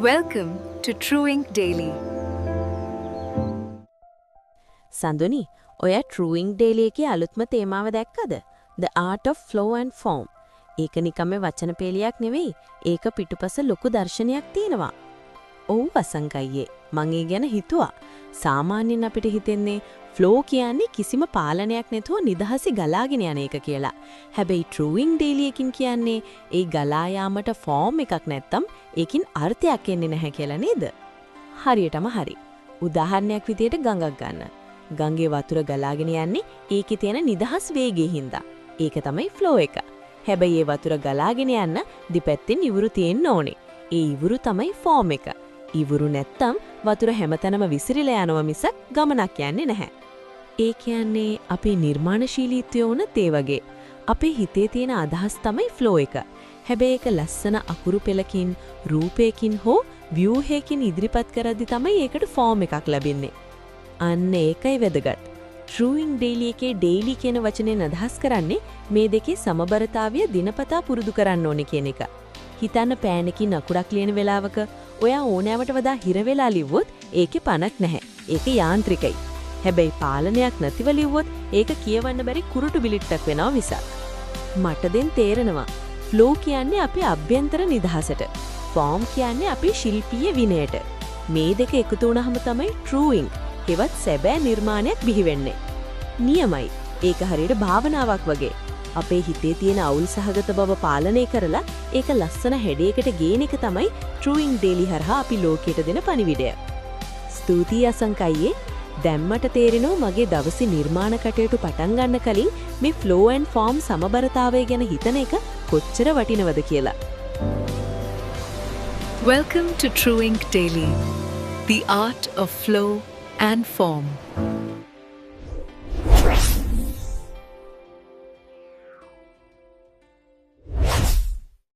Welcome to True Ink Daily. Sanduni, ඔය True Ink Daily එකේ අලුත්ම තේමාව දැක්කද? The Art of Flow and Form. ඒක නිකම්ම වචන පෙළියක් නෙවෙයි. ඒක පිටුපස ලොකු දර්ශනයක් තියෙනවා. ඔව් වසංකයියේ. මං ඒ ගැන හිතුවා. සාමාන්‍යයෙන් අපිට හිතෙන්නේ ෆ්ලෝ කියන්නේ කිසිම පාලනයක් නැතුව නිදහසේ ගලාගෙන යන එක කියලා. හැබැයි True Ink Daily එකකින් කියන්නේ ඒ ගලා යාමට ෆෝම් එකක් නැත්තම් ඒකින් අර්ථයක් එන්නේ නැහැ කියලා නේද? හරියටම හරි. උදාහරණයක් විදියට ගඟක් ගන්න. ගඟේ වතුර ගලාගෙන යන්නේ ඒකේ තියෙන නිදහස් වේගයෙන් හින්දා. ඒක තමයි ෆ්ලෝ එක. හැබැයි ඒ වතුර ගලාගෙන යන්න දෙපැත්තෙන් ඉවුරු තියෙන්න ඕනේ. ඒ ඉවුරු තමයි ෆෝම් එක. ඉවුරු නැත්තම් වතුර හැමතැනම විසිරිලා යනවා මිසක් ගමනක් යන්නේ නැහැ. ඒ කියන්නේ අපේ නිර්මාණශීලීත්වය වුණත් ඒ වගේ. අපේ හිතේ තියෙන අදහස් තමයි ෆ්ලෝ එක. හැබැයි ඒක ලස්සන අකුරු පෙළකින්, රූපයකින් හෝ ව්‍යූහයකින් ඉදිරිපත් කරද්දි තමයි ඒකට ෆෝම් එකක් ලැබෙන්නේ. අන්න ඒකයි වැදගත්. True Ink Daily එකේ daily කියන වචනේ අදහස් කරන්නේ මේ දෙකේ සමබරතාවය දිනපතා පුරුදු කරන්න ඕනේ කියන එක. හිතන්න පෑනකින් අකුරක් ලියන වෙලාවක ඔයා ඕනෑවට වඩා හිර වෙලා ලිව්වොත් ඒකේ පණක් නැහැ. ඒක යාන්ත්‍රිකයි. හැබැයි පාලනයක් නැතිව ලිව්වොත් ඒක කියවන්න බැරි කුරුටු බිලිට්ටක් වෙනවා මිසක්. මට දැන් තේරෙනවා. ෆ්ලෝ කියන්නේ අපේ අභ්‍යන්තර නිදහසට. ෆෝම් කියන්නේ අපේ ශිල්පීය විනයට. මේ දෙක එකතු වුණාම තමයි True Ink හෙවත් සැබෑ නිර්මාණයක් බිහි වෙන්නේ. නියමයි. ඒක හරියට භාවනාවක් වගේ. අපේ හිතේ තියෙන අවුල් සහගත බව පාලනය කරලා ඒක ලස්සන හැඩයකට ගේන එක තමයි True Ink Daily හරහා අපි ලෝකයට දෙන පණිවිඩය. ස්තුතියි අසංකයියේ. දැම්මට තේරෙනවා මගේ දවසේ නිර්මාණ කටයුතු පටන් ගන්න කලින් මේ flow and form සමබරතාවය ගැන හිතන එක කොච්චර වටිනවද කියලා. Welcome to True Ink Daily, the art of flow and form.